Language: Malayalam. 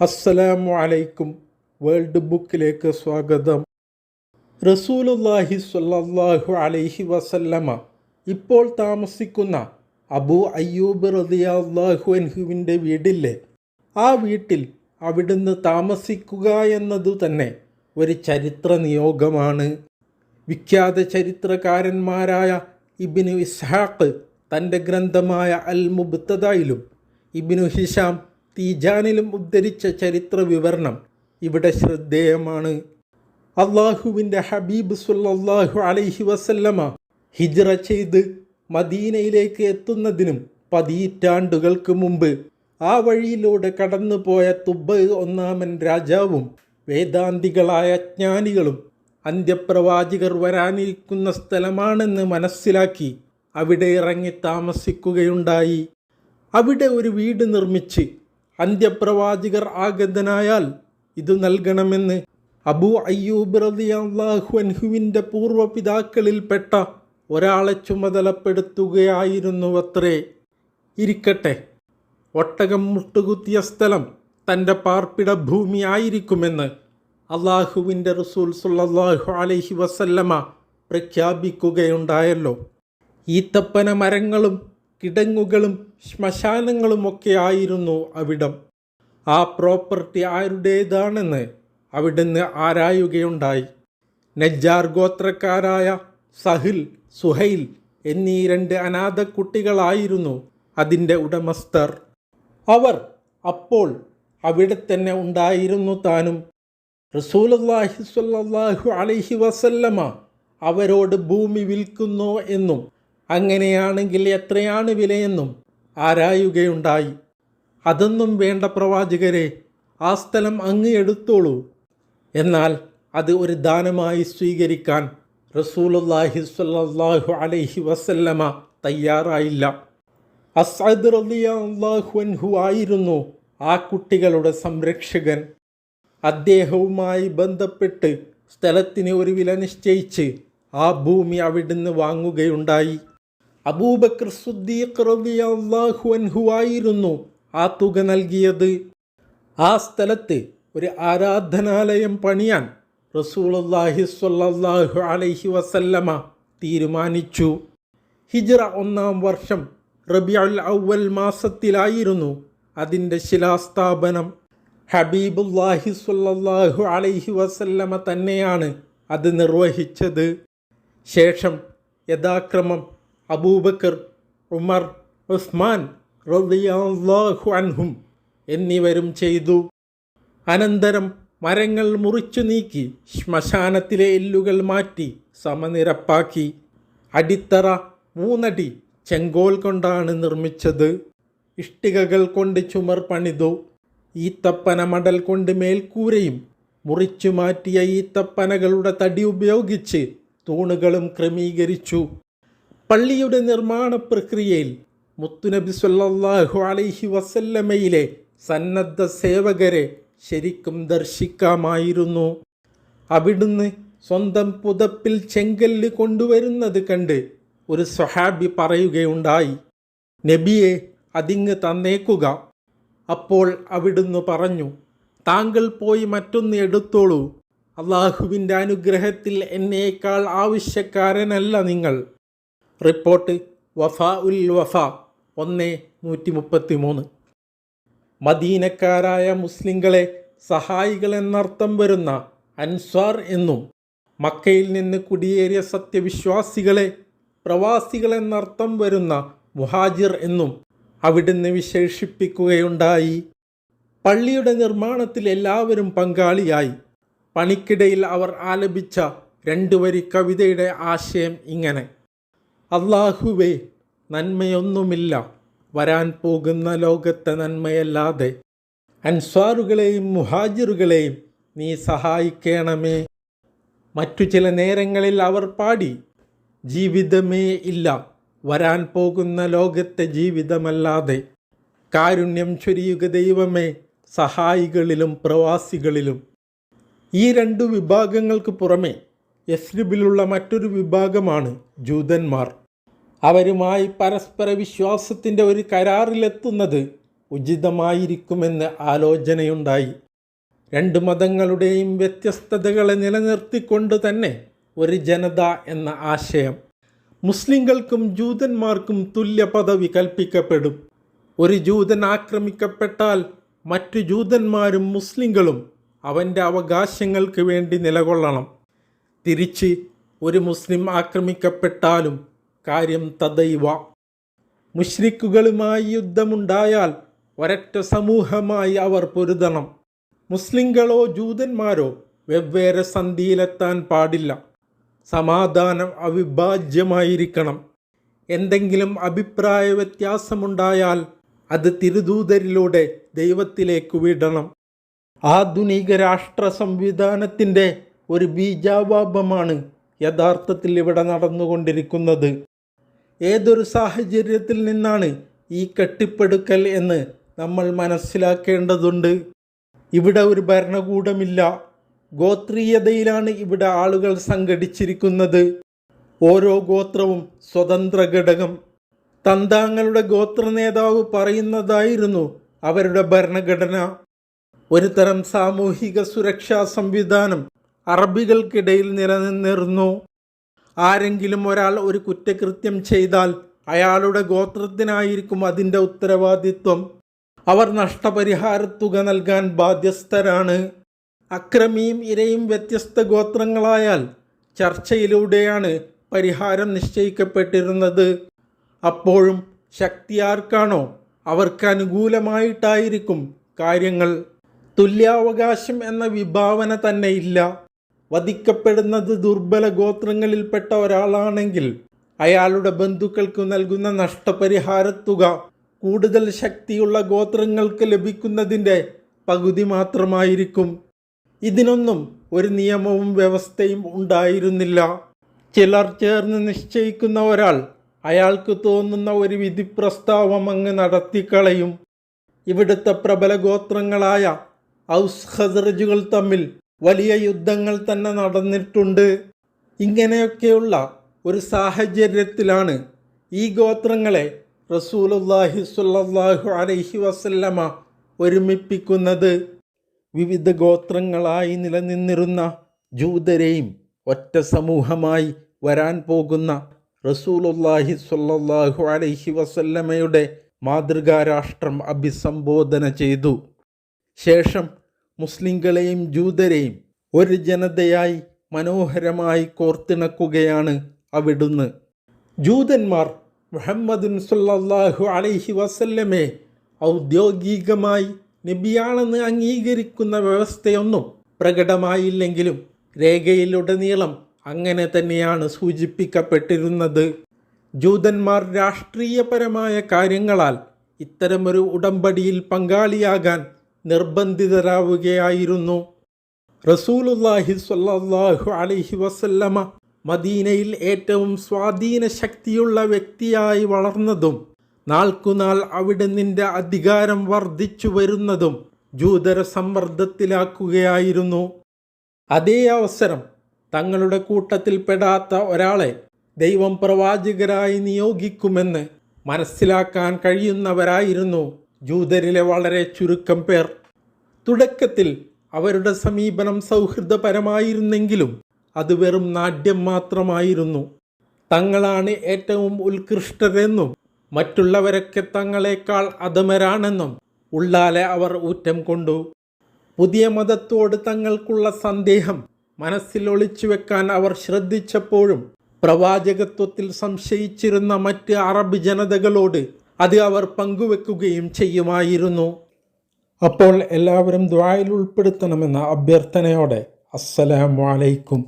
അസ്സലാമു അലൈക്കും. വേൾഡ് ബുക്കിലേക്ക് സ്വാഗതം. റസൂലുള്ളാഹി സ്വല്ലല്ലാഹു അലൈഹി വസല്ലമ ഇപ്പോൾ താമസിക്കുന്ന അബൂ അയ്യൂബ് റളിയല്ലാഹു അൻഹുവിൻ്റെ വീടില്ലേ, ആ വീട്ടിൽ അവിടുന്ന് താമസിക്കുക എന്നതു തന്നെ ഒരു ചരിത്ര നിയോഗമാണ്. വിഖ്യാത ചരിത്രകാരന്മാരായ ഇബ്നു ഇസ്ഹാഖ് തൻ്റെ ഗ്രന്ഥമായ അൽ മുബ്തദയിലും ഇബ്നു ഹിഷാം തീജാനിലും ഉദ്ധരിച്ച ചരിത്ര വിവരണം ഇവിടെ ശ്രദ്ധേയമാണ്. അള്ളാഹുവിൻ്റെ ഹബീബ് സ്വല്ലല്ലാഹു അലൈഹി വസല്ലമ ഹിജ്റ ചെയ്ത് മദീനയിലേക്ക് എത്തുന്നതിനും പതിറ്റാണ്ടുകൾക്ക് മുമ്പ് ആ വഴിയിലൂടെ കടന്നുപോയ തുബ്ബ ഒന്നാമൻ രാജാവും വേദാന്തികളായ ജ്ഞാനികളും അന്ത്യപ്രവാചകർ വരാനിരിക്കുന്ന സ്ഥലമാണെന്ന് മനസ്സിലാക്കി അവിടെ ഇറങ്ങി താമസിക്കുകയുണ്ടായി. അവിടെ ഒരു വീട് നിർമ്മിച്ച് അന്ത്യപ്രവാചകർ ആഗതനായാൽ ഇത് നൽകണമെന്ന് അബൂ അയ്യൂബ് റളിയല്ലാഹു അൻഹുവിൻ്റെ പൂർവ്വപിതാക്കളിൽപ്പെട്ട ഒരാളെ ചുമതലപ്പെടുത്തുകയായിരുന്നുവത്രേ. ഇരിക്കട്ടെ, ഒട്ടകം മുട്ടുകുത്തിയ സ്ഥലം തൻ്റെ പാർപ്പിട ഭൂമി ആയിരിക്കുമെന്ന് അള്ളാഹുവിൻ്റെ റസൂൽ സ്വല്ലല്ലാഹു അലൈഹി വസല്ലമ പ്രഖ്യാപിക്കുകയുണ്ടായല്ലോ. ഈത്തപ്പന മരങ്ങളും കിടങ്ങുകളും ശ്മശാനങ്ങളുമൊക്കെ ആയിരുന്നു അവിടം. ആ പ്രോപ്പർട്ടി ആരുടേതാണെന്ന് അവിടുന്ന് ആരായുകയുണ്ടായി. നജ്ജാർ ഗോത്രക്കാരായ സഹിൽ, സുഹൈൽ എന്നീ 2 അനാഥ കുട്ടികളായിരുന്നു അതിൻ്റെ ഉടമസ്ഥർ. അവർ അപ്പോൾ അവിടെ തന്നെ ഉണ്ടായിരുന്നു താനും. റസൂലുള്ളാഹി സ്വല്ലല്ലാഹു അലൈഹി വസല്ലമ അവരോട് ഭൂമി വിൽക്കുന്നോ എന്നും അങ്ങനെയാണെങ്കിൽ എത്രയാണ് വിലയെന്നും ആരായുകയുണ്ടായി. അതൊന്നും വേണ്ട പ്രവാചകരെ, ആ സ്ഥലം അങ്ങ് എടുത്തോളൂ. എന്നാൽ അത് ഒരു ദാനമായി സ്വീകരിക്കാൻ റസൂലുള്ളാഹി സ്വല്ലല്ലാഹു അലൈഹി വസല്ലമ തയ്യാറായില്ല. അസ്അദ് റളിയല്ലാഹു അൻഹു ആയിരുന്നു ആ കുട്ടികളുടെ സംരക്ഷകൻ. അദ്ദേഹവുമായി ബന്ധപ്പെട്ട് സ്ഥലത്തിന് ഒരു വില നിശ്ചയിച്ച് ആ ഭൂമി അവിടുന്ന് വാങ്ങുകയുണ്ടായി. അബൂബക്കർ സിദ്ദീഖ് റളിയല്ലാഹു അൻഹു ആയിരുന്നു ആ തുക നൽകിയത്. ആ സ്ഥലത്ത് ഒരു ആരാധനാലയം പണിയാൻ റസൂലുള്ളാഹി സ്വല്ലല്ലാഹു അലൈഹി വസല്ലമ തീരുമാനിച്ചു. ഹിജ്റ 1-ാം വർഷം റബീഉൽ അവ്വൽ മാസത്തിലായിരുന്നു അതിൻ്റെ ശിലാസ്ഥാപനം. ഹബീബുല്ലാഹി സ്വല്ലല്ലാഹു അലൈഹി വസല്ലമ തന്നെയാണ് അത് നിർവഹിച്ചത്. ശേഷം യഥാക്രമം അബൂബക്കർ, ഉമർ, ഉസ്മാൻ റളിയല്ലാഹു അൻഹും എന്നിവരും ചെയ്തു. അനന്തരം മരങ്ങൾ മുറിച്ചു നീക്കി ശ്മശാനത്തിലെ എല്ലുകൾ മാറ്റി സമനിരപ്പാക്കി. അടിത്തറ 3 അടി ചെങ്കോൽ കൊണ്ടാണ് നിർമ്മിച്ചത്. ഇഷ്ടികകൾ കൊണ്ട് ചുമർ പണിതു. ഈത്തപ്പന മടൽ കൊണ്ട് മേൽക്കൂരയും മുറിച്ചു മാറ്റിയ ഈത്തപ്പനകളുടെ തടി ഉപയോഗിച്ച് തൂണുകളും ക്രമീകരിച്ചു. പള്ളിയുടെ നിർമ്മാണ പ്രക്രിയയിൽ മുത്തുനബി സ്വല്ലല്ലാഹു അലൈഹി വസല്ലമയിലെ സന്നദ്ധ സേവകരെ ശരിക്കും ദർശിക്കാമായിരുന്നു. അവിടുന്ന് സ്വന്തം പുതപ്പിൽ ചെങ്കല്ല് കൊണ്ടുവരുന്നത് കണ്ട് ഒരു സ്വഹാബി പറയുകയുണ്ടായി, നബിയെ, അതിങ്ങ് തന്നേക്കുക. അപ്പോൾ അവിടുന്ന് പറഞ്ഞു, താങ്കൾ പോയി മറ്റൊന്ന് എടുത്തോളൂ. അള്ളാഹുവിൻ്റെ അനുഗ്രഹത്തിൽ എന്നേക്കാൾ ആവശ്യക്കാരനല്ല നിങ്ങൾ. റിപ്പോർട്ട് വഫാ ഉൽ വഫ 1:133. മദീനക്കാരായ മുസ്ലിങ്ങളെ സഹായികളെന്നർത്ഥം വരുന്ന അൻസ്വാർ എന്നും, മക്കയിൽ നിന്ന് കുടിയേറിയ സത്യവിശ്വാസികളെ പ്രവാസികളെന്നർത്ഥം വരുന്ന മുഹാജിർ എന്നും അവിടുന്ന് വിശേഷിപ്പിക്കുകയുണ്ടായി. പള്ളിയുടെ നിർമ്മാണത്തിൽ എല്ലാവരും പങ്കാളിയായി. പണിക്കിടയിൽ അവർ ആലപിച്ച 2 വരി കവിതയുടെ ആശയം ഇങ്ങനെ: അല്ലാഹുവേ, നന്മയൊന്നുമില്ല വരാൻ പോകുന്ന ലോകത്തെ നന്മയല്ലാതെ. അൻസ്വാറുകളെയും മുഹാജിറുകളെയും നീ സഹായിക്കണമേ. മറ്റു ചില നേരങ്ങളിൽ അവർ പാടി, ജീവിതമേ ഇല്ല വരാൻ പോകുന്ന ലോകത്തെ ജീവിതമല്ലാതെ. കാരുണ്യം ചൊരിയുക ദൈവമേ, സഹായികളിലും പ്രവാസികളിലും. ഈ 2 വിഭാഗങ്ങൾക്ക് പുറമെ യസ്രിബിലുള്ള മറ്റൊരു വിഭാഗമാണ് ജൂതന്മാർ. അവരുമായി പരസ്പര വിശ്വാസത്തിൻ്റെ ഒരു കരാറിലെത്തുന്നത് ഉചിതമായിരിക്കുമെന്ന് ആലോചനയുണ്ടായി. രണ്ട് മതങ്ങളുടെയും വ്യത്യസ്തതകളെ നിലനിർത്തിക്കൊണ്ട് തന്നെ ഒരു ജനത എന്ന ആശയം. മുസ്ലിങ്ങൾക്കും ജൂതന്മാർക്കും തുല്യ പദവി കൽപ്പിക്കപ്പെടും. ഒരു ജൂതൻ ആക്രമിക്കപ്പെട്ടാൽ മറ്റു ജൂതന്മാരും മുസ്ലിങ്ങളും അവൻ്റെ അവകാശങ്ങൾക്ക് വേണ്ടി നിലകൊള്ളണം. തിരിച്ച് ഒരു മുസ്ലിം ആക്രമിക്കപ്പെട്ടാലും കാര്യം തദൈവ. മുശ്രിക്കുകളുമായി യുദ്ധമുണ്ടായാൽ ഒരൊറ്റ സമൂഹമായി അവർ പൊരുതണം. മുസ്ലിങ്ങളോ ജൂതന്മാരോ വെവ്വേറെ സന്ധിയിലെത്താൻ പാടില്ല. സമാധാനം അവിഭാജ്യമായിരിക്കണം. എന്തെങ്കിലും അഭിപ്രായ വ്യത്യാസമുണ്ടായാൽ അത് തിരുദൂതരിലൂടെ ദൈവത്തിലേക്ക് വിടണം. ആധുനിക രാഷ്ട്ര സംവിധാനത്തിൻ്റെ ഒരു ബീജാവാപമാണ് യഥാർത്ഥത്തിൽ ഇവിടെ നടന്നുകൊണ്ടിരിക്കുന്നത്. ഏതൊരു സാഹചര്യത്തിൽ നിന്നാണ് ഈ കെട്ടിപ്പടുക്കൽ എന്ന് നമ്മൾ മനസ്സിലാക്കേണ്ടതുണ്ട്. ഇവിടെ ഒരു ഭരണകൂടമില്ല. ഗോത്രീയതയിലാണ് ഇവിടെ ആളുകൾ സംഘടിച്ചിരിക്കുന്നത്. ഓരോ ഗോത്രവും സ്വതന്ത്ര ഘടകം. തന്താങ്ങളുടെ ഗോത്ര നേതാവ് പറയുന്നതായിരുന്നു അവരുടെ ഭരണഘടന. ഒരു തരം സാമൂഹിക സുരക്ഷാ സംവിധാനം അറബികൾക്കിടയിൽ നിലനിന്നിരുന്നു. ആരെങ്കിലും ഒരാൾ ഒരു കുറ്റകൃത്യം ചെയ്താൽ അയാളുടെ ഗോത്രത്തിനായിരിക്കും അതിൻ്റെ ഉത്തരവാദിത്വം. അവർ നഷ്ടപരിഹാരത്തുക നൽകാൻ ബാധ്യസ്ഥരാണ്. അക്രമിയും ഇരയും വ്യത്യസ്ത ഗോത്രങ്ങളായാൽ ചർച്ചയിലൂടെയാണ് പരിഹാരം നിശ്ചയിക്കപ്പെട്ടിരുന്നത്. അപ്പോഴും ശക്തി ആർക്കാണോ അവർക്ക് അനുകൂലമായിട്ടായിരിക്കും കാര്യങ്ങൾ. തുല്യാവകാശം എന്ന വിഭാവന തന്നെ ഇല്ല. വധിക്കപ്പെടുന്നത് ദുർബല ഗോത്രങ്ങളിൽപ്പെട്ട ഒരാളാണെങ്കിൽ അയാളുടെ ബന്ധുക്കൾക്ക് നൽകുന്ന നഷ്ടപരിഹാരത്തുക കൂടുതൽ ശക്തിയുള്ള ഗോത്രങ്ങൾക്ക് ലഭിക്കുന്നതിൻ്റെ പകുതി മാത്രമായിരിക്കും. ഇതിനൊന്നും ഒരു നിയമവും വ്യവസ്ഥയും ഉണ്ടായിരുന്നില്ല. ചിലർ ചേർന്ന് നിശ്ചയിക്കുന്ന ഒരാൾ അയാൾക്ക് തോന്നുന്ന ഒരു വിധി പ്രസ്താവം അങ്ങ് നടത്തിക്കളയും. ഇവിടുത്തെ പ്രബല ഗോത്രങ്ങളായ ഔസ് ഖസറജുകൾ തമ്മിൽ വലിയ യുദ്ധങ്ങൾ തന്നെ നടന്നിട്ടുണ്ട്. ഇങ്ങനെയൊക്കെയുള്ള ഒരു സാഹചര്യത്തിലാണ് ഈ ഗോത്രങ്ങളെ റസൂലുള്ളാഹി സ്വല്ലല്ലാഹു അലൈഹി വസല്ലമ ഒരുമിപ്പിക്കുന്നത്. വിവിധ ഗോത്രങ്ങളായി നിലനിന്നിരുന്ന ജൂതരെയും ഒറ്റ സമൂഹമായി വരാൻ പോകുന്ന റസൂലുള്ളാഹി സ്വല്ലല്ലാഹു അലൈഹി വസല്ലമയുടെ മാതൃകാ രാഷ്ട്രം അഭിസംബോധന ചെയ്തു. ശേഷം മുസ്ലിങ്ങളെയും ജൂതരെയും ഒരു ജനതയായി മനോഹരമായി കോർത്തിണക്കുകയാണ് അവിടുന്ന്. ജൂതന്മാർ മുഹമ്മദുൻ സ്വല്ലല്ലാഹു അലൈഹി വസല്ലമയെ ഔദ്യോഗികമായി നബിയാണെന്ന് അംഗീകരിക്കുന്ന വ്യവസ്ഥയൊന്നും പ്രകടമായില്ലെങ്കിലും രേഖയിലുടനീളം അങ്ങനെ തന്നെയാണ് സൂചിപ്പിക്കപ്പെട്ടിരുന്നത്. ജൂതന്മാർ രാഷ്ട്രീയപരമായ കാര്യങ്ങളാൽ ഇത്തരമൊരു ഉടമ്പടിയിൽ പങ്കാളിയാകാൻ നിർബന്ധിതരാവുകയായിരുന്നു. റസൂലുള്ളാഹി സ്വല്ലല്ലാഹു അലൈഹി വസല്ലമ മദീനയിൽ ഏറ്റവും സ്വാധീന ശക്തിയുള്ള വ്യക്തിയായി വളർന്നതും നാൾക്കുനാൾ അവിടുന്നിൻ്റെ അധികാരം വർദ്ധിച്ചു വരുന്നതും ജൂതരെ സമ്മർദ്ദത്തിലാക്കുകയായിരുന്നു. അതേ അവസരം തങ്ങളുടെ കൂട്ടത്തിൽപ്പെടാത്ത ഒരാളെ ദൈവം പ്രവാചകരായി നിയോഗിക്കുമെന്ന് മനസ്സിലാക്കാൻ കഴിയുന്നവരായിരുന്നു ജൂതരിലെ വളരെ ചുരുക്കം പേർ. തുടക്കത്തിൽ അവരുടെ സമീപനം സൗഹൃദപരമായിരുന്നെങ്കിലും അത് വെറും നാട്യം മാത്രമായിരുന്നു. തങ്ങളാണ് ഏറ്റവും ഉത്കൃഷ്ടരെന്നും മറ്റുള്ളവരൊക്കെ തങ്ങളെക്കാൾ അധമരാണെന്നും ഉള്ളാലെ അവർ ഊറ്റം കൊണ്ടു. പുതിയ മതത്തോട് തങ്ങൾക്കുള്ള സന്ദേഹം മനസ്സിൽ ഒളിച്ചു വെക്കാൻ അവർ ശ്രദ്ധിച്ചപ്പോഴും പ്രവാചകത്വത്തിൽ സംശയിച്ചിരുന്ന മറ്റ് അറബ് ജനതകളോട് അത് അവർ പങ്കുവെക്കുകയും ചെയ്യുമായിരുന്നു. അപ്പോൾ എല്ലാവരും ദുആയിൽ ഉൾപ്പെടുത്തണമെന്ന അഭ്യർത്ഥനയോടെ അസ്സലാമു അലൈക്കും.